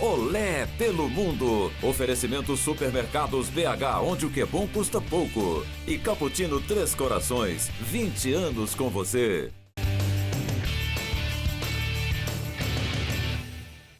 Olé pelo Mundo. Oferecimento Supermercados BH, onde o que é bom custa pouco. E Cappuccino Três Corações, 20 anos com você.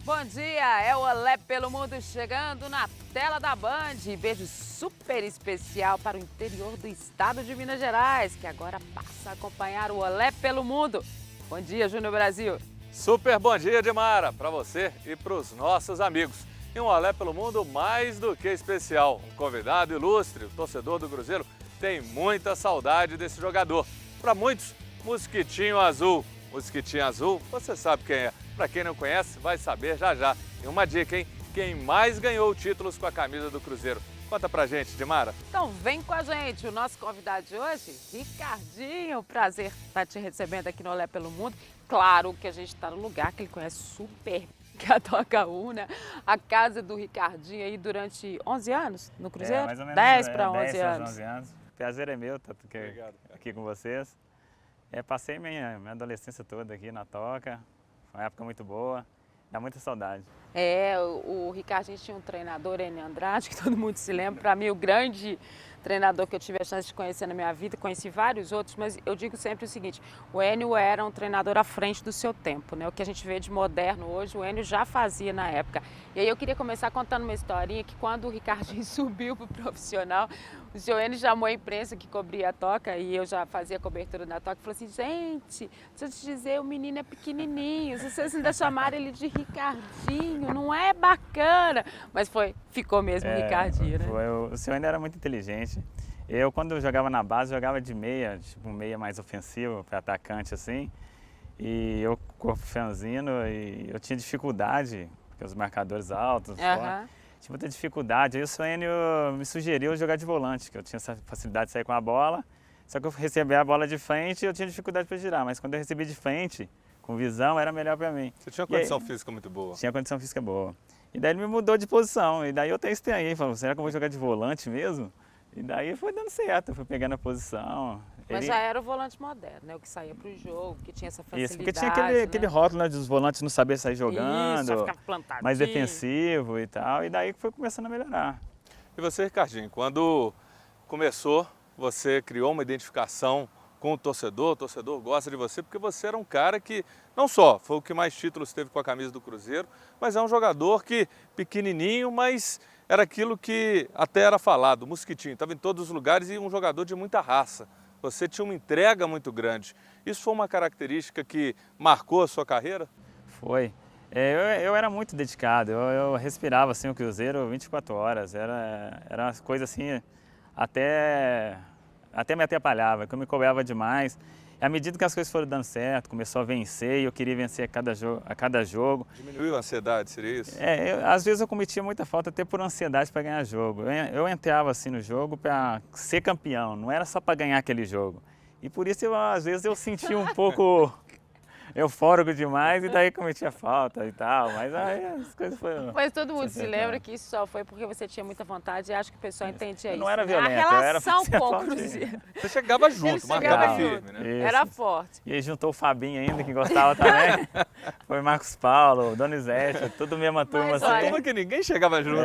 Bom dia, é o Olé pelo Mundo chegando na tela da Band. Beijo super especial para o interior do estado de Minas Gerais, que agora passa a acompanhar o Olé pelo Mundo. Bom dia, Júnior Brasil. Super bom dia, Dimara, para você e para os nossos amigos. E um Olé pelo Mundo mais do que especial. Um convidado ilustre, o torcedor do Cruzeiro, tem muita saudade desse jogador. Para muitos, Mosquitinho Azul. Mosquitinho Azul, você sabe quem é. Para quem não conhece, vai saber já já. E uma dica, hein? Quem mais ganhou títulos com a camisa do Cruzeiro? Conta pra gente, Dimara. Então vem com a gente, o nosso convidado de hoje, Ricardinho. Prazer estar te recebendo aqui no Olé pelo Mundo. Claro que a gente está no lugar que ele conhece super, que é a Toca Una, a casa do Ricardinho aí durante 11 anos no Cruzeiro? Mais ou menos 10 para 11 10 para anos. 11 anos. O prazer é meu estar aqui com vocês. Passei minha adolescência toda aqui na Toca, foi uma época muito boa, dá muita saudade. O Ricardinho tinha um treinador, Enio Andrade, que todo mundo se lembra. Para mim, o grande treinador que eu tive a chance de conhecer na minha vida, conheci vários outros, mas eu digo sempre o seguinte, o Enio era um treinador à frente do seu tempo, né? O que a gente vê de moderno hoje, o Enio já fazia na época. E aí eu queria começar contando uma historinha que quando o Ricardinho subiu para o profissional, o seu Enio chamou a imprensa que cobria a Toca e eu já fazia a cobertura da Toca e falou assim, gente, deixa eu te dizer, o menino é pequenininho, se vocês ainda chamaram ele de Ricardinho, não é bacana. Mas ficou mesmo Ricardinho, né? O senhor ainda era muito inteligente. Eu, quando jogava na base, jogava de meia, tipo meia mais ofensivo, para atacante assim. E eu, corpo franzino, e eu tinha dificuldade, porque os marcadores altos, tinha muita dificuldade. Aí o Suênio me sugeriu jogar de volante, que eu tinha essa facilidade de sair com a bola. Só que eu recebia a bola de frente e eu tinha dificuldade para girar. Mas quando eu recebi de frente, com visão, era melhor para mim. Você tinha condição física muito boa? Tinha condição física boa. E daí ele me mudou de posição. E daí eu até estranhei, falei, será que eu vou jogar de volante mesmo? E daí foi dando certo, eu fui pegando a posição. Mas já era o volante moderno, né? O que saía para o jogo, que tinha essa facilidade. Isso, porque tinha aquele rótulo, né, dos volantes não saber sair jogando, isso, ficar plantadinho, mais defensivo e tal. E daí foi começando a melhorar. E você, Ricardinho, quando começou, você criou uma identificação com o torcedor gosta de você, porque você era um cara que, não só foi o que mais títulos teve com a camisa do Cruzeiro, mas é um jogador que, pequenininho, mas era aquilo que até era falado, Mosquitinho, estava em todos os lugares e um jogador de muita raça. Você tinha uma entrega muito grande. Isso foi uma característica que marcou a sua carreira? Foi. Eu era muito dedicado, eu respirava assim o Cruzeiro 24 horas, era uma coisa assim, até me atrapalhava, que eu me cobrava demais. E à medida que as coisas foram dando certo, começou a vencer e eu queria vencer a cada jogo. Diminuiu a ansiedade, seria isso? Às vezes eu cometia muita falta até por ansiedade para ganhar jogo. Eu entrava assim no jogo para ser campeão, não era só para ganhar aquele jogo. E por isso às vezes eu sentia um pouco eufórico demais e daí cometia falta e tal, mas aí as coisas foram... Mas todo mundo se lembra que isso só foi porque você tinha muita vontade e acho que o pessoal entendia isso. Não era A violento, relação com o Cruzeiro. Você chegava junto, marcava firme, né? Isso. Era forte. E aí juntou o Fabinho ainda, que gostava também. Foi Marcos Paulo, Donizete, tudo mesma turma Mas, assim. olha, Como que ninguém chegava junto?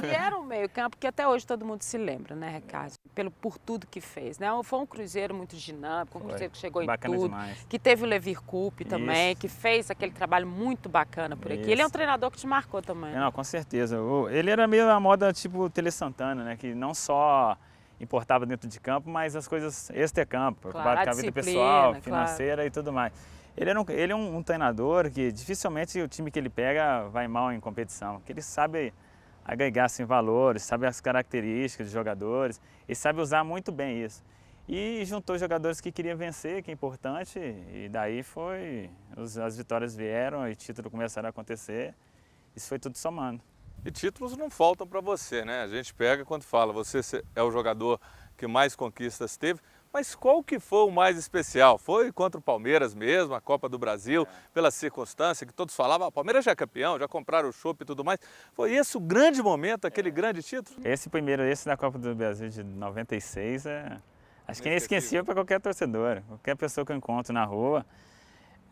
E era um meio campo que até hoje todo mundo se lembra, né, Ricardo? Por tudo que fez, né? Foi um Cruzeiro muito dinâmico, um Cruzeiro que chegou em Bacana tudo, demais. que teve o Levir Coupe também, Isso. que fez aquele trabalho muito bacana por aqui. Isso. Ele é um treinador que te marcou também. Não, com certeza. Ele era meio a moda tipo Tele Santana, né? Que não só importava dentro de campo, mas as coisas extra-campo, preocupado com a vida pessoal, financeira e tudo mais. Ele é um treinador que dificilmente o time que ele pega vai mal em competição, que ele sabe agregar assim, valores, sabe as características dos jogadores e sabe usar muito bem isso. E juntou jogadores que queriam vencer, que é importante, e daí as vitórias vieram e títulos começaram a acontecer, isso foi tudo somando. E títulos não faltam para você, né? A gente pega quando fala, você é o jogador que mais conquistas teve, mas qual que foi o mais especial? Foi contra o Palmeiras mesmo, a Copa do Brasil, pela circunstância que todos falavam, o Palmeiras já é campeão, já compraram o chopp e tudo mais. Foi esse o grande momento, aquele grande título? Esse da Copa do Brasil de 96 acho que é inesquecível para qualquer torcedor, qualquer pessoa que eu encontro na rua.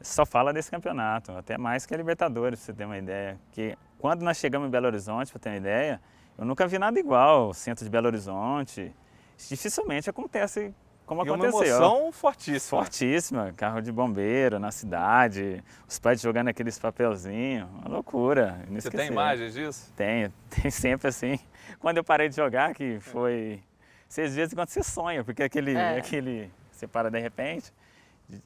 Só fala desse campeonato, até mais que a Libertadores, pra você ter uma ideia. Que quando nós chegamos em Belo Horizonte, para ter uma ideia, eu nunca vi nada igual. O centro de Belo Horizonte, dificilmente acontece como aconteceu. Uma emoção fortíssima. Fortíssima, carro de bombeiro na cidade, os pais jogando aqueles papelzinhos, uma loucura. Você tem imagens disso? Tenho, tem sempre assim. Quando eu parei de jogar, que foi 6 dias enquanto você sonha, porque aquele você para de repente,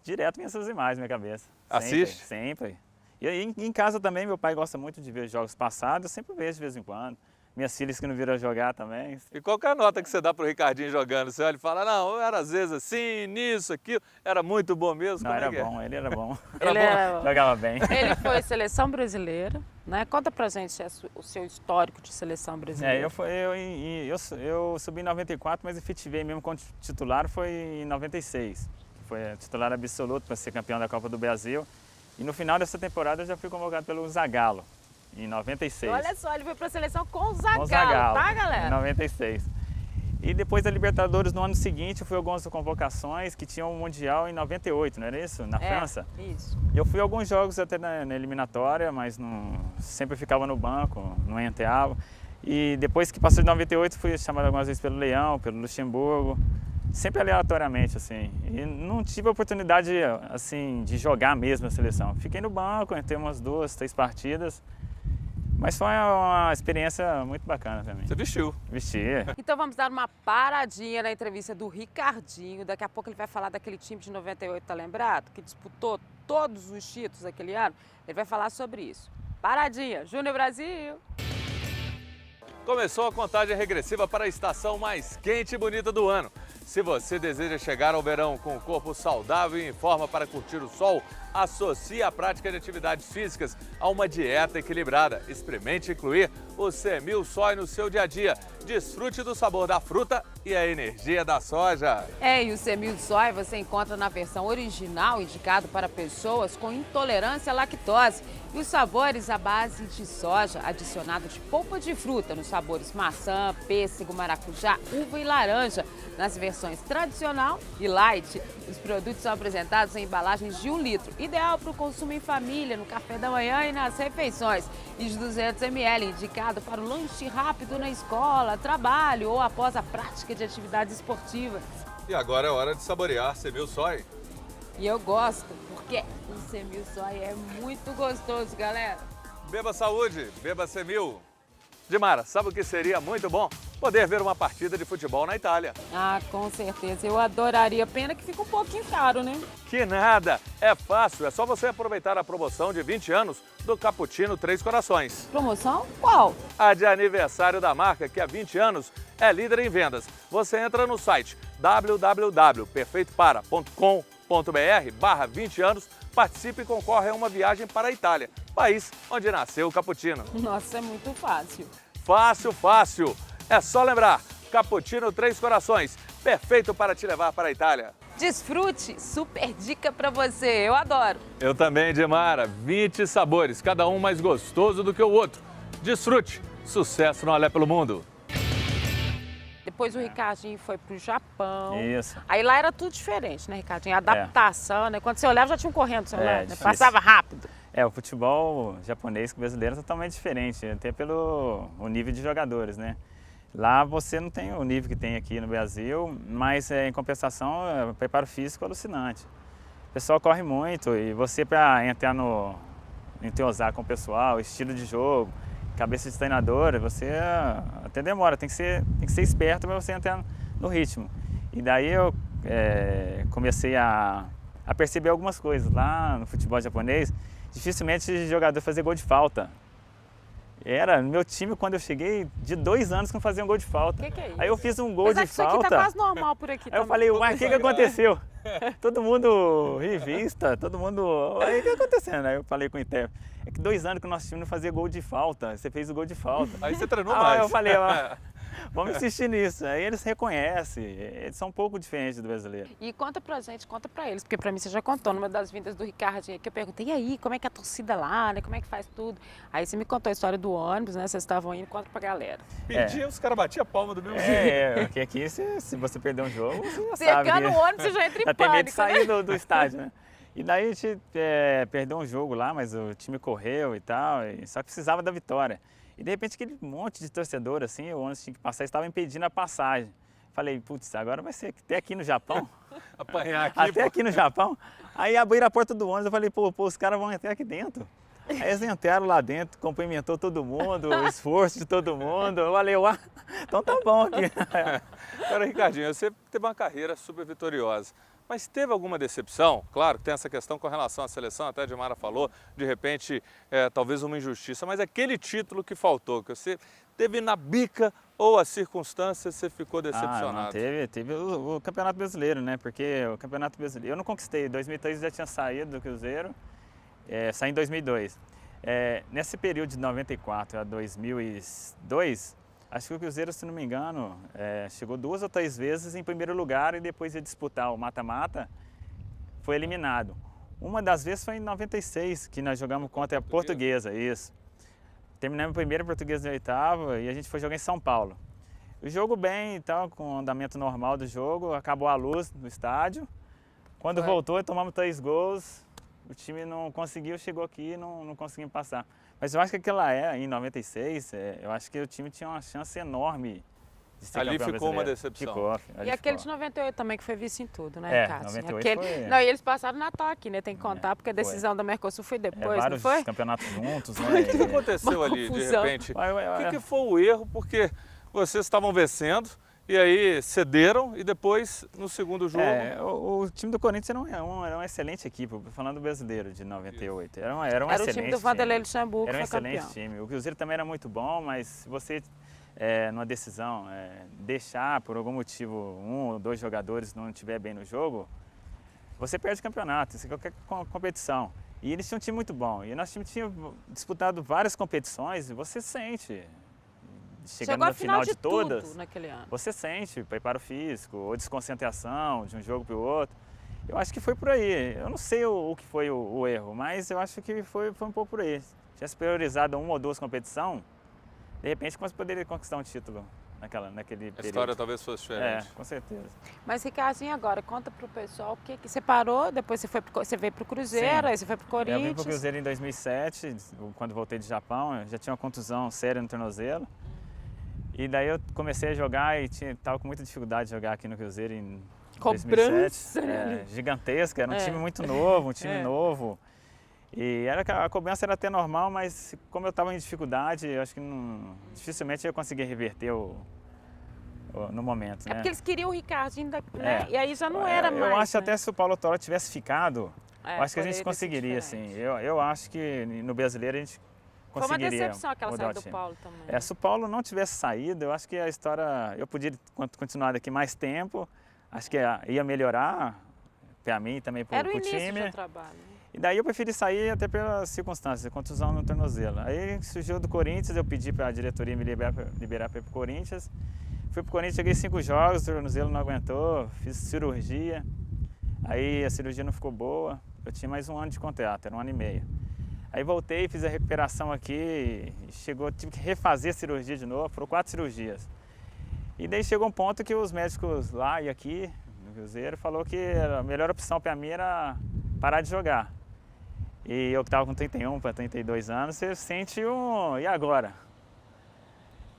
direto vem essas imagens na minha cabeça. Assiste? Sempre. E aí, em casa também, meu pai gosta muito de ver jogos passados, eu sempre vejo de vez em quando. Minhas filhas que não viram jogar também. E qual que é a nota que você dá pro Ricardinho jogando? Você olha e fala, não, era às vezes assim, nisso, aquilo, era muito bom mesmo. Não, era bom, ele era bom. Jogava bem. Ele foi seleção brasileira, né? Conta pra gente o seu histórico de seleção brasileira. Eu subi em 94, mas efetivei mesmo como titular foi em 96. Foi titular absoluto para ser campeão da Copa do Brasil. E no final dessa temporada eu já fui convocado pelo Zagallo, em 96. Olha só, ele foi para a seleção com o Zagallo, tá, galera? Em 96. E depois da Libertadores, no ano seguinte, eu fui a algumas convocações que tinham o Mundial em 98, não era isso? Na França? Isso. Eu fui a alguns jogos até na eliminatória, mas sempre ficava no banco, não entrava. E depois que passou de 98, fui chamado algumas vezes pelo Leão, pelo Luxemburgo, sempre aleatoriamente, assim. E não tive a oportunidade, assim, de jogar mesmo a seleção. Fiquei no banco, entrei umas 2, 3 partidas. Mas foi uma experiência muito bacana para mim. Você vestiu? Vesti. Então vamos dar uma paradinha na entrevista do Ricardinho. Daqui a pouco ele vai falar daquele time de 98, tá lembrado? Que disputou todos os títulos aquele ano. Ele vai falar sobre isso. Paradinha. Júnior Brasil. Começou a contagem regressiva para a estação mais quente e bonita do ano. Se você deseja chegar ao verão com o corpo saudável e em forma para curtir o sol, associe a prática de atividades físicas a uma dieta equilibrada. Experimente incluir o Semil Soy no seu dia a dia. Desfrute do sabor da fruta e a energia da soja. E o Semil Soy você encontra na versão original, indicado para pessoas com intolerância à lactose. E os sabores à base de soja, adicionado de polpa de fruta, nos sabores maçã, pêssego, maracujá, uva e laranja. Nas versões tradicional e light, os produtos são apresentados em embalagens de 1 litro, ideal para o consumo em família, no café da manhã e nas refeições. E de 200 ml, indicado para o lanche rápido na escola, trabalho ou após a prática de atividades esportivas. E agora é hora de saborear Semil Soy. E eu gosto, porque o Semil Soy é muito gostoso, galera. Beba saúde, beba Semil. Dimara, sabe o que seria muito bom? Poder ver uma partida de futebol na Itália. Ah, com certeza. Eu adoraria. Pena que fica um pouquinho caro, né? Que nada! É fácil, é só você aproveitar a promoção de 20 anos do Cappuccino Três Corações. Promoção? Qual? A de aniversário da marca, que há 20 anos é líder em vendas. Você entra no site www.perfeitopara.com.br/20 anos, participe e concorre a uma viagem para a Itália, país onde nasceu o cappuccino. Nossa, é muito fácil. Fácil, fácil. É só lembrar, Cappuccino Três Corações, perfeito para te levar para a Itália. Desfrute, super dica para você, eu adoro. Eu também, Dimara, 20 sabores, cada um mais gostoso do que o outro. Desfrute, sucesso no Alé pelo Mundo. Depois o Ricardinho foi pro Japão. Isso. Aí lá era tudo diferente, né, Ricardinho? A adaptação, né? Quando você olhava já tinha um correndo do seu lado, né? Difícil. Passava rápido. O futebol japonês com o brasileiro é totalmente diferente, até pelo nível de jogadores, né? Lá você não tem o nível que tem aqui no Brasil, mas em compensação o preparo físico é alucinante. O pessoal corre muito e você para entrar entrosar com o pessoal, estilo de jogo, cabeça de treinador, você até demora, tem que ser esperto para você entrar no ritmo. E daí eu comecei a perceber algumas coisas. Lá no futebol japonês, dificilmente o jogador fazia gol de falta. Era no meu time, quando eu cheguei, de 2 anos que não fazia um gol de falta. Que é isso? Aí eu fiz um gol de isso falta. aqui tá quase normal por aqui Aí também. eu falei, mas o que aconteceu? Todo mundo revista, todo mundo... Aí o que tá acontecendo? Aí eu falei com o Inter, é que 2 anos que o nosso time não fazia gol de falta, você fez o gol de falta. Aí você treinou mais. Aí eu falei, vamos insistir nisso. Aí eles reconhecem, eles são um pouco diferentes do brasileiro. E conta pra gente, conta pra eles, porque pra mim você já contou numa das vindas do Ricardinho que eu perguntei, e aí, como é que é a torcida lá, né? Como é que faz tudo? Aí você me contou a história do ônibus, né? Vocês estavam indo, conta pra galera. Pedia, os caras batiam a palma do mesmo jeito. Porque aqui se você perder um jogo, você já Cercando sabe. o ônibus, você já entra em já tem medo pânico, de sair né? do estádio, né? E daí a gente perdeu um jogo lá, mas o time correu e tal, só que precisava da vitória. E de repente aquele monte de torcedor assim, o ônibus tinha que passar, estava impedindo a passagem. Falei, putz, agora vai ser até aqui no Japão. Apanhar aqui. Até aqui no Japão. Aí abriram a porta do ônibus, eu falei, pô, os caras vão entrar aqui dentro. Aí eles entraram lá dentro, cumprimentou todo mundo, o esforço de todo mundo. Eu falei, uá, então tá bom aqui. Agora, Ricardinho, você teve uma carreira super vitoriosa. Mas teve alguma decepção? Claro que tem essa questão com relação à seleção, até a Dimara falou, de repente, talvez uma injustiça, mas aquele título que faltou, que você teve na bica ou as circunstâncias, você ficou decepcionado? Não, teve o Campeonato Brasileiro, né? Porque o Campeonato Brasileiro, eu não conquistei, em 2003 eu já tinha saído do Cruzeiro, saí em 2002. Nesse período de 94 a 2002, acho que o Cruzeiro, se não me engano, chegou 2 ou 3 vezes em primeiro lugar e depois de disputar o mata-mata, foi eliminado. Uma das vezes foi em 96, que nós jogamos contra a Portuguesa, isso. Terminamos primeiro, a Portuguesa em oitavo e a gente foi jogar em São Paulo. O jogo bem e tal, com o andamento normal do jogo, acabou a luz no estádio. Quando voltou, tomamos 3 gols, o time não conseguiu, chegou aqui e não conseguimos passar. Mas eu acho que em 96, eu acho que o time tinha uma chance enorme de ser ali campeão ficou brasileiro. uma decepção. E aquele de 98 também, que foi vice em tudo, né, Ricardo? 98 foi... Não, e eles passaram o Natal aqui, né? Tem que contar, porque a decisão da Mercosul foi depois, vários não foi? campeonatos juntos, O né? que aconteceu ali, de repente? O que foi o erro? Porque vocês estavam vencendo e aí cederam e depois, no segundo jogo... O time do Corinthians era uma excelente equipe, falando do brasileiro de 98. Era um excelente time. Era o time do Vanderlei Luxemburgo, era um que foi excelente campeão. time. O Cruzeiro também era muito bom, mas se você, numa decisão, deixar por algum motivo 1 ou 2 jogadores não estiver bem no jogo, você perde o campeonato, isso é qualquer competição. E eles tinham um time muito bom. E nosso time tinha disputado várias competições e você sente... Chegando no final de todas, naquele ano. Você sente preparo físico ou desconcentração de um jogo para o outro. Eu acho que foi por aí. Eu não sei o que foi o erro, mas eu acho que foi um pouco por aí. Se tivesse priorizado 1 ou 2 competições, de repente você poderia conquistar um título naquele período. A história talvez fosse diferente. Com certeza. Mas, Ricardinho, agora, conta pro pessoal o que você parou, depois você veio pro Cruzeiro, aí você foi pro Corinthians. Eu vim pro Cruzeiro em 2007, quando voltei do Japão, eu já tinha uma contusão séria no tornozelo. E daí eu comecei a jogar e estava com muita dificuldade de jogar aqui no Cruzeiro em 2007. Gigantesca, era um time muito novo, novo. E a cobrança era até normal, mas como eu estava em dificuldade, eu acho que dificilmente eu conseguia reverter no momento. É porque eles queriam o Ricardinho, né? E aí já não era mais. Eu acho né? até se o Paulo Toró tivesse ficado, eu acho que a gente conseguiria, sim. Eu acho que no brasileiro a gente foi uma decepção aquela saída do Paulo também. Se o Paulo não tivesse saído, eu acho que a história... Eu podia continuar daqui mais tempo, acho que ia melhorar para mim e também para o time. Era o início do trabalho. Né? E daí eu preferi sair até pelas circunstâncias, contusão no tornozelo. Aí surgiu do Corinthians, eu pedi para a diretoria me liberar para ir para o Corinthians. Fui para o Corinthians, joguei 5 jogos, o tornozelo não aguentou, fiz cirurgia. Aí a cirurgia não ficou boa, eu tinha mais 1 ano de contrato, era 1 ano e meio. Aí voltei, fiz a recuperação aqui, tive que refazer a cirurgia de novo, foram 4 cirurgias. E daí chegou um ponto que os médicos lá e aqui, no Cruzeiro, falou que a melhor opção para mim era parar de jogar. E eu que estava com 31 para 32 anos, você sente e agora?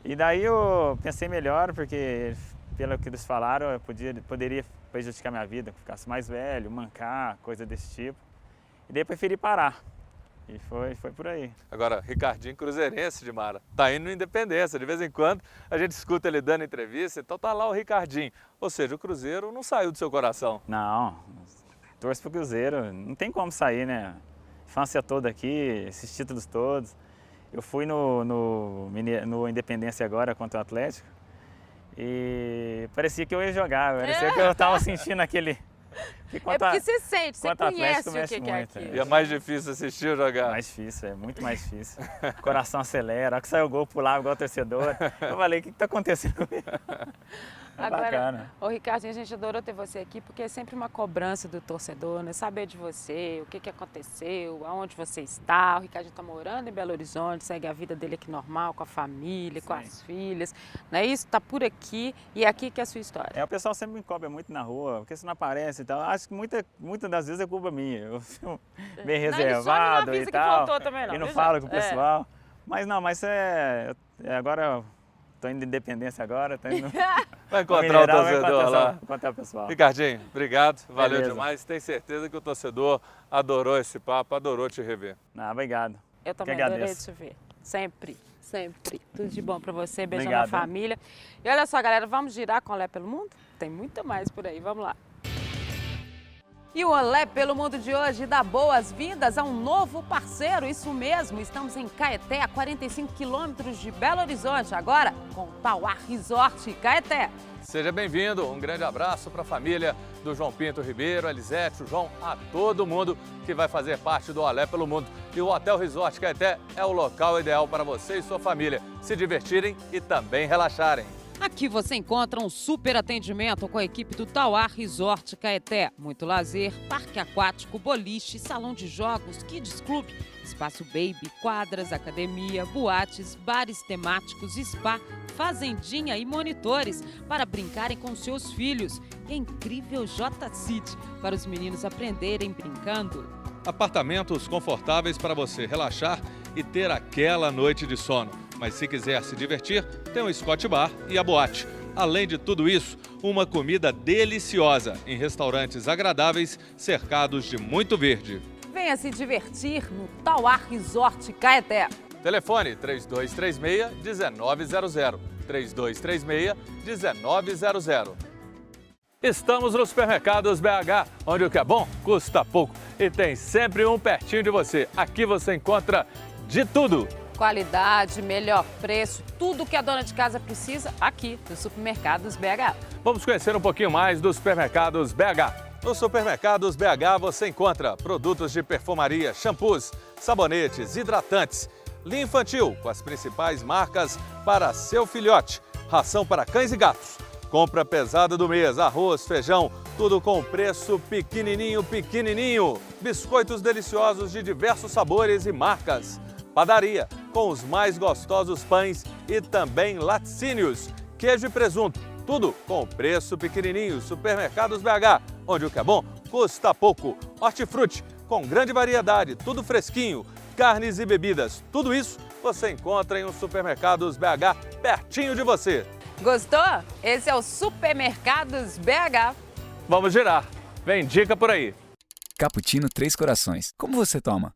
E daí eu pensei melhor, porque pelo que eles falaram, eu poderia prejudicar minha vida, ficasse mais velho, mancar, coisa desse tipo. E daí eu preferi parar. E foi por aí. Agora, Ricardinho cruzeirense, Dimara, tá indo no Independência. De vez em quando a gente escuta ele dando entrevista, então tá lá o Ricardinho. Ou seja, o Cruzeiro não saiu do seu coração. Não, torço pro Cruzeiro, não tem como sair, né? Infância toda aqui, esses títulos todos. Eu fui no Independência agora contra o Atlético e parecia que eu ia jogar, parecia que eu tava sentindo aquele... Porque você sente, você conhece o que é aquilo. E é mais difícil assistir ou jogar? Mais difícil, é muito mais difícil. O coração acelera, a hora que saiu o gol, pulava igual torcedor. Eu falei, o que está acontecendo comigo? Agora, bacana. Ô Ricardinho, a gente adorou ter você aqui, porque é sempre uma cobrança do torcedor, né? Saber de você, o que aconteceu, aonde você está. O Ricardinho está morando em Belo Horizonte, segue a vida dele aqui normal, com a família, com as filhas. Não é isso? Está por aqui e é aqui que é a sua história. O pessoal sempre me cobra muito na rua, porque você não aparece e tal. Acho que muitas das vezes é culpa minha. Eu fico bem reservado e tal. Também, não, e não falo com o pessoal. Mas agora... Estou indo de Independência agora, tô indo... Vai encontrar o torcedor lá. Encontrar o pessoal. Ricardinho, obrigado, valeu Beleza. demais. Tenho certeza que o torcedor adorou esse papo, adorou te rever. Obrigado. Eu também adorei te ver. Sempre, sempre. Tudo de bom para você, beijão na família. E olha só, galera, vamos girar com o Olé pelo Mundo? Tem muito mais por aí, vamos lá. E o Olé pelo Mundo de hoje dá boas-vindas a um novo parceiro, isso mesmo, estamos em Caeté, a 45 quilômetros de Belo Horizonte, agora com o Tauá Resort Caeté. Seja bem-vindo, um grande abraço para a família do João Pinto Ribeiro, a Elisete, o João, a todo mundo que vai fazer parte do Olé pelo Mundo. E o Hotel Resort Caeté é o local ideal para você e sua família se divertirem e também relaxarem. Aqui você encontra um super atendimento com a equipe do Tauá Resort Caeté. Muito lazer, parque aquático, boliche, salão de jogos, kids club, espaço baby, quadras, academia, boates, bares temáticos, spa, fazendinha e monitores para brincarem com seus filhos. E a incrível J-City para os meninos aprenderem brincando. Apartamentos confortáveis para você relaxar e ter aquela noite de sono. Mas se quiser se divertir, tem o Scott Bar e a boate. Além de tudo isso, uma comida deliciosa em restaurantes agradáveis, cercados de muito verde. Venha se divertir no Tauá Resort Caeté. Telefone 3236-1900. 3236-1900. Estamos nos supermercados BH, onde o que é bom custa pouco e tem sempre um pertinho de você. Aqui você encontra de tudo. Qualidade, melhor preço, tudo que a dona de casa precisa aqui nos supermercados BH. Vamos conhecer um pouquinho mais dos supermercados BH. Nos supermercados BH você encontra produtos de perfumaria, shampoos, sabonetes, hidratantes, linha infantil com as principais marcas para seu filhote, ração para cães e gatos. Compra pesada do mês, arroz, feijão, tudo com preço pequenininho, pequenininho. Biscoitos deliciosos de diversos sabores e marcas. Padaria, com os mais gostosos pães e também laticínios, queijo e presunto, tudo com preço pequenininho. Supermercados BH, onde o que é bom custa pouco. Hortifruti, com grande variedade, tudo fresquinho, carnes e bebidas, tudo isso você encontra em um Supermercados BH pertinho de você. Gostou? Esse é o Supermercados BH. Vamos girar, vem dica por aí. Cappuccino Três Corações, como você toma?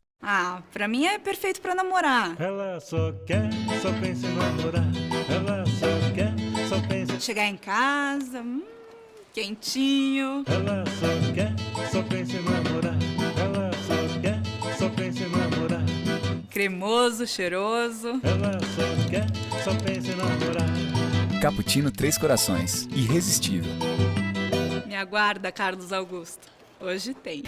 Pra mim é perfeito pra namorar. Ela só pensa em namorar. Ela só pensa. Chegar em casa, quentinho. Ela só pensa em namorar. Ela só pensa em namorar. Cremoso, cheiroso. Ela só pensa em namorar. Cappuccino Três Corações, irresistível. Me aguarda, Carlos Augusto. Hoje tem.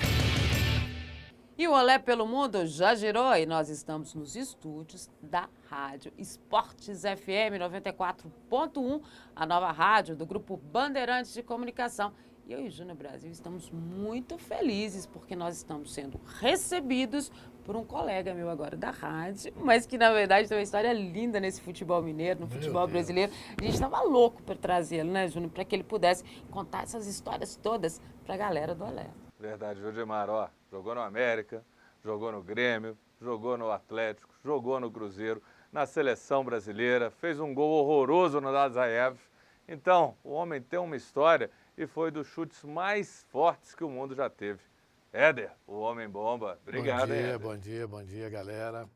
E o Olé pelo Mundo já girou e nós estamos nos estúdios da Rádio Esportes FM 94.1, a nova rádio do Grupo Bandeirantes de Comunicação. E eu e Júnior Brasil estamos muito felizes porque nós estamos sendo recebidos por um colega meu agora da rádio, mas que na verdade tem uma história linda nesse futebol mineiro, no futebol brasileiro. A gente estava louco para trazê-lo, né, Júnior, para que ele pudesse contar essas histórias todas para a galera do Olé. Verdade, Judimar, ó, jogou no América, jogou no Grêmio, jogou no Atlético, jogou no Cruzeiro, na seleção brasileira, fez um gol horroroso no Lazaev. Então, o homem tem uma história e foi dos chutes mais fortes que o mundo já teve. Éder, o homem bomba. Obrigado, Éder. Bom dia, galera.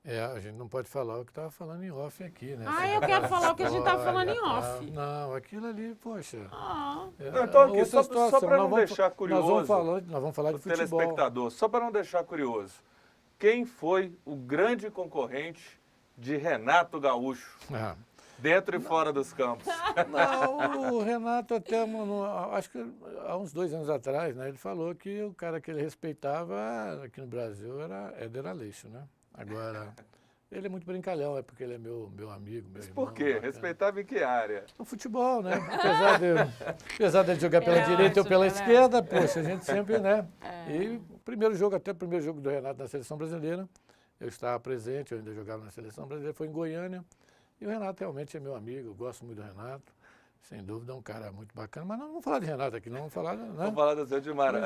A gente não pode falar o que estava falando em off aqui, né? Eu quero falar o que a gente estava falando em off. Não, aquilo ali, poxa. Então, aqui, só para não deixar curioso, nós vamos falar de futebol. Telespectador, só para não deixar curioso, quem foi o grande concorrente de Renato Gaúcho, dentro e fora dos campos? Não, o Renato até, acho que há uns 2 anos atrás, né, ele falou que o cara que ele respeitava aqui no Brasil era Éder Aleixo, né? Agora, Ele é muito brincalhão, é porque ele é meu amigo, meu irmão. Por quê? Respeitável em que área? No futebol, né? Apesar de jogar pela direita ou pela esquerda, poxa, a gente sempre, né? E o primeiro jogo do Renato na Seleção Brasileira, eu estava presente, eu ainda jogava na Seleção Brasileira, foi em Goiânia. E o Renato realmente é meu amigo, eu gosto muito do Renato. Sem dúvida, é um cara muito bacana. Mas não vamos falar de Renato aqui, não. Vamos falar, né? Vamos falar do seu Admara.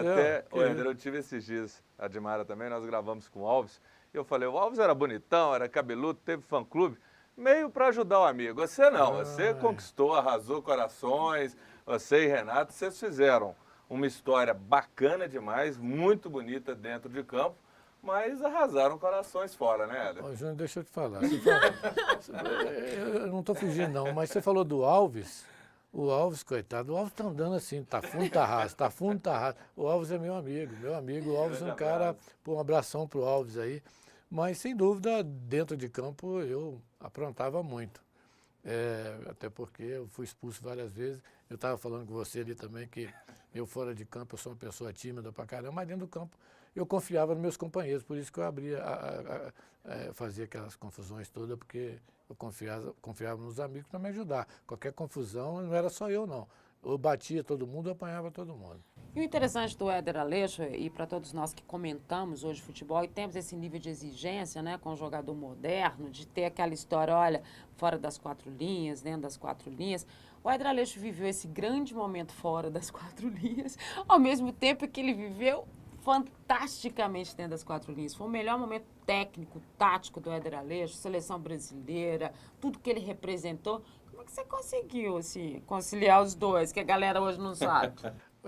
Eu tive esses dias, a Admara também, nós gravamos com o Alves. E eu falei, o Alves era bonitão, era cabeludo, teve fã-clube, meio para ajudar o amigo. Você não, você conquistou, arrasou corações. Você e Renato, vocês fizeram uma história bacana demais, muito bonita dentro de campo. Mas arrasaram corações fora, né, Éder? Ô, Júnior, deixa eu te falar. Eu não estou fugindo, não, mas você falou do Alves. O Alves, coitado, o Alves está andando assim, tá fundo, tá raso, tá fundo, tá raso. O Alves é meu amigo. O Alves é um cara, um abração pro Alves aí. Mas, sem dúvida, dentro de campo eu aprontava muito. Até porque eu fui expulso várias vezes. Eu estava falando com você ali também que eu fora de campo, eu sou uma pessoa tímida pra caramba, mas dentro do campo eu confiava nos meus companheiros, por isso que eu fazia aquelas confusões todas, porque eu confiava nos amigos para me ajudar. Qualquer confusão, não era só eu, não. Eu batia todo mundo, eu apanhava todo mundo. E o interessante do Éder Aleixo, e para todos nós que comentamos hoje futebol, e temos esse nível de exigência, né, com o jogador moderno, de ter aquela história, olha, fora das 4 linhas, dentro das 4 linhas, o Éder Aleixo viveu esse grande momento fora das 4 linhas, ao mesmo tempo que ele viveu fantasticamente dentro das 4 linhas. Foi o melhor momento técnico, tático do Éder Aleixo, seleção brasileira, tudo que ele representou. Como é que você conseguiu, assim, conciliar os dois, que a galera hoje não sabe?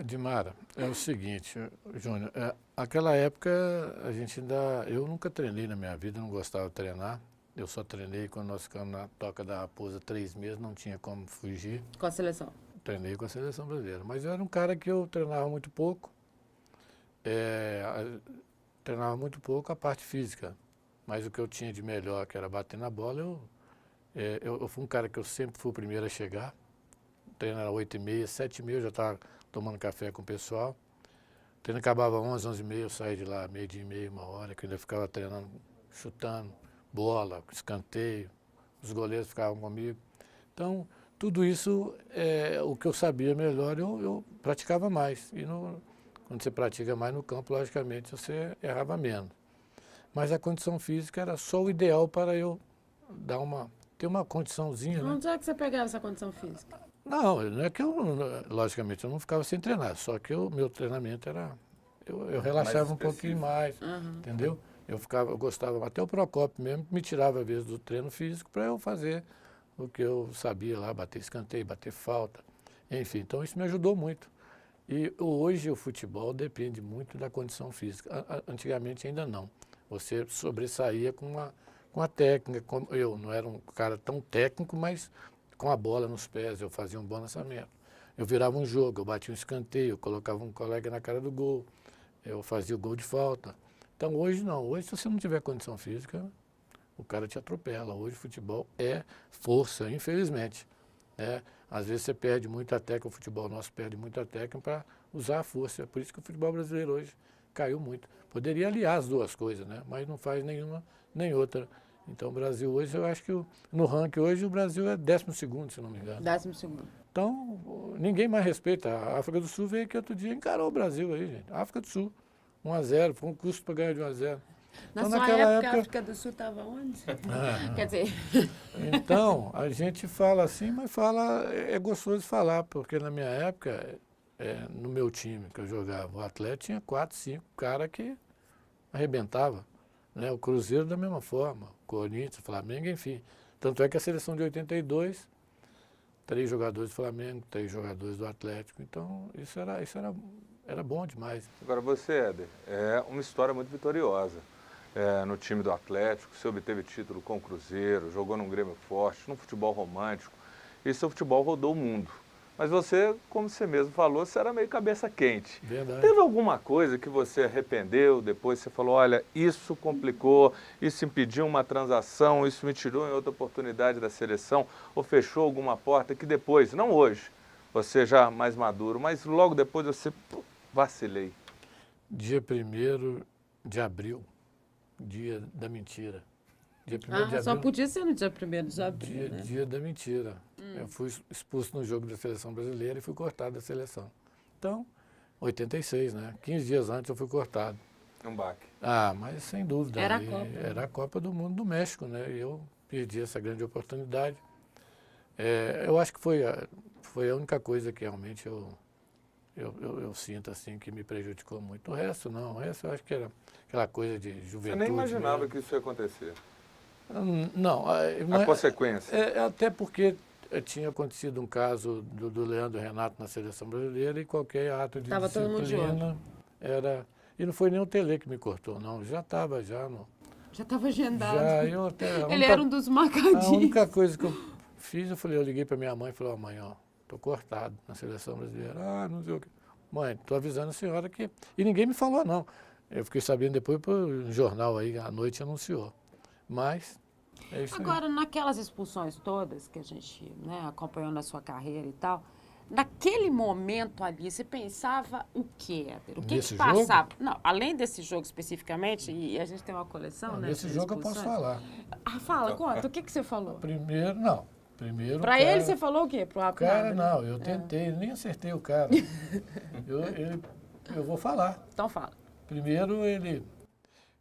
Dimara, é o seguinte, Júnior, aquela época a gente eu nunca treinei na minha vida, não gostava de treinar. Eu só treinei quando nós ficamos na Toca da Raposa 3 meses, não tinha como fugir. Com a seleção? Treinei com a seleção brasileira, mas eu era um cara que eu treinava muito pouco. Treinava muito pouco a parte física, mas o que eu tinha de melhor, que era bater na bola, eu fui um cara que eu sempre fui o primeiro a chegar. O treino era 8h30, 7h30 eu já estava tomando café com o pessoal. O treino acabava 11, 11h30, eu saía de lá meio-dia e meia, 1h, que eu ainda ficava treinando, chutando bola, escanteio, os goleiros ficavam comigo. Então, tudo isso, o que eu sabia melhor, eu praticava mais. E quando você pratica mais no campo, logicamente, você errava menos. Mas a condição física era só o ideal para eu ter uma condiçãozinha. Onde é que você pegava essa condição física? Não é que logicamente, eu não ficava sem treinar, só que o meu treinamento era, eu relaxava um pouquinho mais, entendeu? Eu gostava, até o Procópio mesmo me tirava às vezes do treino físico para eu fazer o que eu sabia lá, bater escanteio, bater falta, enfim, então isso me ajudou muito. E hoje o futebol depende muito da condição física. Antigamente ainda não. Você sobressaía com a técnica. Eu não era um cara tão técnico, mas com a bola nos pés, eu fazia um bom lançamento. Eu virava um jogo, eu batia um escanteio, eu colocava um colega na cara do gol, eu fazia o gol de falta. Então hoje não. Hoje, se você não tiver condição física, o cara te atropela. Hoje o futebol é força, infelizmente. Às vezes você perde muita técnica, o futebol nosso perde muita técnica para usar a força. É por isso que o futebol brasileiro hoje caiu muito. Poderia aliar as duas coisas, né? Mas não faz nenhuma nem outra. Então o Brasil hoje, eu acho que no ranking hoje o Brasil é 12º, se não me engano. 12º. Então ninguém mais respeita. A África do Sul veio aqui outro dia e encarou o Brasil aí, gente. A África do Sul, 1-0, foi um custo para ganhar de 1-0. Na sua época, a África do Sul estava onde? Quer dizer... Então, a gente fala assim, mas é gostoso falar, porque na minha época, no meu time que eu jogava, o Atlético tinha 4, 5 caras que arrebentava, né? O Cruzeiro da mesma forma, o Corinthians, o Flamengo, enfim. Tanto é que a seleção de 82, 3 jogadores do Flamengo, 3 jogadores do Atlético, então isso era bom demais. Agora você, Éder, é uma história muito vitoriosa. No time do Atlético, você obteve título com o Cruzeiro, jogou num Grêmio forte, num futebol romântico, e seu futebol rodou o mundo. Mas você, como você mesmo falou, você era meio cabeça quente. Verdade. Teve alguma coisa que você arrependeu, depois você falou, olha, isso complicou, isso impediu uma transação, isso me tirou em outra oportunidade da seleção, ou fechou alguma porta que depois, não hoje, você já mais maduro, mas logo depois você vacilei? Dia 1º de abril, dia da mentira. Dia 1º de abril. Só podia ser no dia 1º de abril, né? Dia da mentira. Eu fui expulso no jogo da seleção brasileira e fui cortado da seleção. Então, 86, né? 15 dias antes eu fui cortado. Um baque. Mas sem dúvida. Era a Copa. Era a Copa do Mundo do México, né? E eu perdi essa grande oportunidade. Eu acho que foi a única coisa que realmente eu sinto assim que me prejudicou muito. O resto não, o resto eu acho que era aquela coisa de juventude. Você nem imaginava que isso ia acontecer? Não. A consequência? Até porque tinha acontecido um caso do Leandro Renato na seleção brasileira e qualquer ato de disciplina era... E não foi nem o Tele que me cortou, não. Já estava no... Já estava agendado. Ele era um dos marcadinhos. A única coisa que eu fiz, eu liguei para minha mãe e falei, mãe, tô cortado na seleção brasileira. Não sei o quê. Mãe, tô avisando a senhora que... E ninguém me falou, não. Eu fiquei sabendo depois por jornal aí, à noite anunciou. Mas é isso. Agora, naquelas expulsões todas que a gente, né, acompanhou na sua carreira e tal, naquele momento ali, você pensava o quê, Éder? O que passava? Não, além desse jogo especificamente, e a gente tem uma coleção, né? Nesse jogo eu posso falar. Fala, conta. O que você falou? Primeiro... Pra ele você falou o quê? Pro cara, não, eu tentei, nem acertei o cara. Eu vou falar. Então fala. Primeiro ele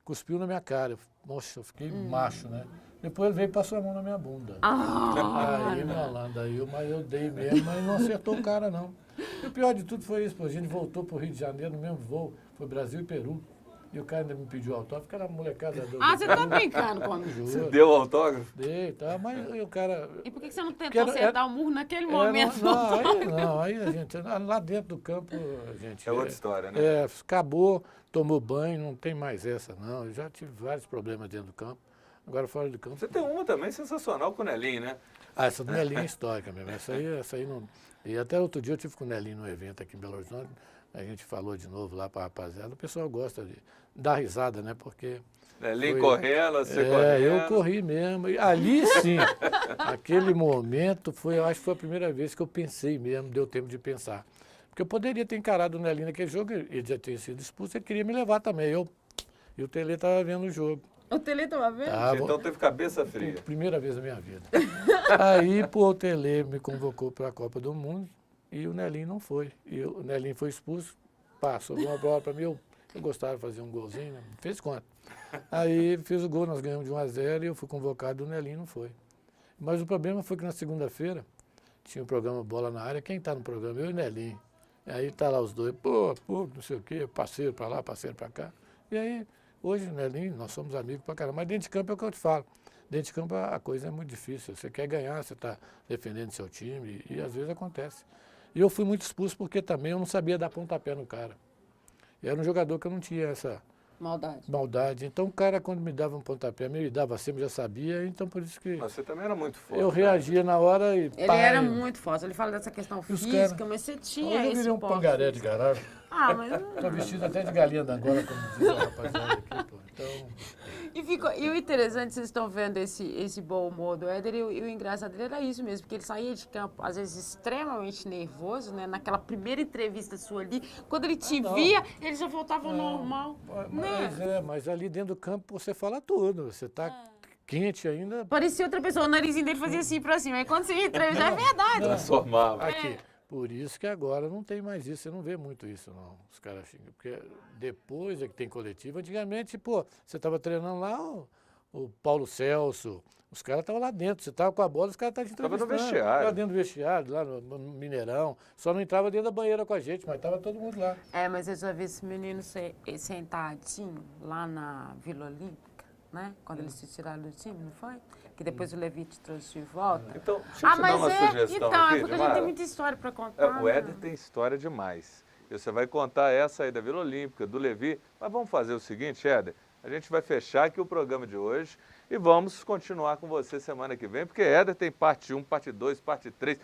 cuspiu na minha cara. Nossa, eu fiquei macho, né? Depois ele veio e passou a mão na minha bunda. Aí, malandro, mas eu dei mesmo, mas não acertou o cara, não. E o pior de tudo foi isso, a gente voltou pro Rio de Janeiro no mesmo voo, foi Brasil e Peru. E o cara ainda me pediu autógrafo, porque era a molecada do... você tá brincando comigo? Você deu autógrafo? Dei, tá, mas o cara... E por que você não tentou acertar o murro naquele momento? Aí a gente, lá dentro do campo, a gente... É outra história, né? Acabou, tomou banho, não tem mais essa, não. Eu já tive vários problemas dentro do campo, agora fora do campo... Você tem uma também sensacional com o Nelinho, né? Essa do Nelinho é histórica mesmo, essa aí não... E até outro dia eu tive com o Nelinho num evento aqui em Belo Horizonte, a gente falou de novo lá para a rapaziada, o pessoal gosta de dar risada, né? Porque... Nelinho correndo, você correndo. Eu corri mesmo. E ali sim, aquele momento, eu acho que foi a primeira vez que eu pensei mesmo, deu tempo de pensar. Porque eu poderia ter encarado o Nelinho naquele jogo, ele já tinha sido expulso, ele queria me levar também. E o Tele estava vendo o jogo. O Tele estava vendo? Então teve cabeça fria. Primeira vez na minha vida. Aí, o Tele me convocou para a Copa do Mundo e o Nelinho não foi. E o Nelinho foi expulso, passou uma bola para mim, eu gostava de fazer um golzinho, né? Fez conta. Aí fiz o gol, nós ganhamos de 1-0 e eu fui convocado, o Nelinho não foi. Mas o problema foi que na segunda-feira tinha o programa Bola na Área, quem está no programa? Eu e o Nelinho. Aí tá lá os dois, não sei o quê, parceiro para lá, parceiro para cá. E aí, hoje, Nelinho, nós somos amigos pra caramba. Mas dentro de campo é o que eu te falo. Dentro de campo a coisa é muito difícil. Você quer ganhar, você está defendendo seu time e às vezes acontece. E eu fui muito expulso porque também eu não sabia dar pontapé no cara. Eu era um jogador que eu não tinha essa maldade. Então o cara, quando me dava um pontapé, me dava sempre, já sabia, então por isso que... Mas você também era muito forte. Eu reagia na hora e... Ele era muito forte. Ele fala dessa questão física, mas você tinha esse... Eu virei um pangaré de garagem. Mas... Tô vestido até de galinha da Angola, como diz a rapaziada aqui, pô. Então... E o interessante, vocês estão vendo esse bom humor do Éder, e o engraçado dele era isso mesmo, porque ele saía de campo, às vezes, extremamente nervoso, né? Naquela primeira entrevista sua ali, quando ele te via, ele já voltava ao normal. Mas ali dentro do campo você fala tudo, você tá quente ainda. Parecia outra pessoa, o narizinho dele fazia assim pra cima, aí quando você entrevista, é verdade. Transformava. Aqui. Por isso que agora não tem mais isso, você não vê muito isso, não. Os caras xingam. Porque depois é que tem coletivo, antigamente, você estava treinando lá, o Paulo Celso, os caras estavam lá dentro, você estava com a bola, os caras estavam te entrevistando. Estava no vestiário. Estava dentro do vestiário, lá no Mineirão, só não entrava dentro da banheira com a gente, mas estava todo mundo lá. Mas eu já vi esse menino sentadinho lá na Vila Olímpica, né? Quando eles se tiraram do time, não foi? Que depois o Levi te trouxe de volta. Então, deixa eu te dar uma sugestão aqui, porque a gente tem muita história para contar. O Éder tem história demais. E você vai contar essa aí da Vila Olímpica, do Levi. Mas vamos fazer o seguinte, Éder, a gente vai fechar aqui o programa de hoje e vamos continuar com você semana que vem, porque Éder tem parte 1, parte 2, parte 3.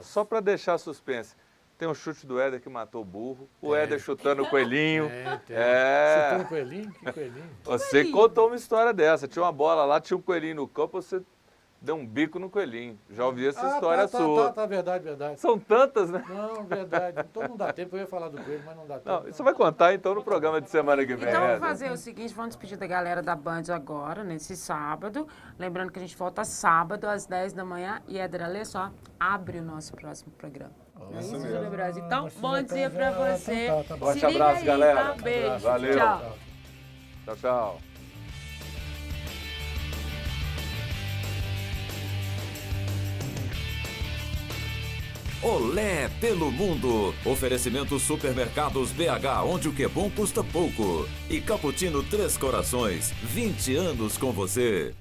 Só para deixar suspense, tem um chute do Éder que matou o burro, o Éder chutando o coelhinho. Chutando o coelhinho? Que coelhinho? Você contou uma história dessa, tinha uma bola lá, tinha um coelhinho no campo, você deu um bico no coelhinho. Já ouvi essa história sua. Tá, verdade. São tantas, né? Não, verdade. Então não dá tempo, eu ia falar do coelho, mas não dá tempo. Não, isso vai contar então no programa de semana que vem. Então vamos fazer o seguinte, vamos despedir da galera da Band agora, nesse sábado. Lembrando que a gente volta sábado às 10 da manhã e Éder Alê só abre o nosso próximo programa. É isso, Júlio Brasil. Então, bom dia pra você. Forte Se liga abraço, aí, galera. tá? Beijo. Valeu. Tchau. Tchau. Olé pelo mundo. Oferecimento Supermercados BH, onde o que é bom custa pouco. E Cappuccino Três Corações, 20 anos com você.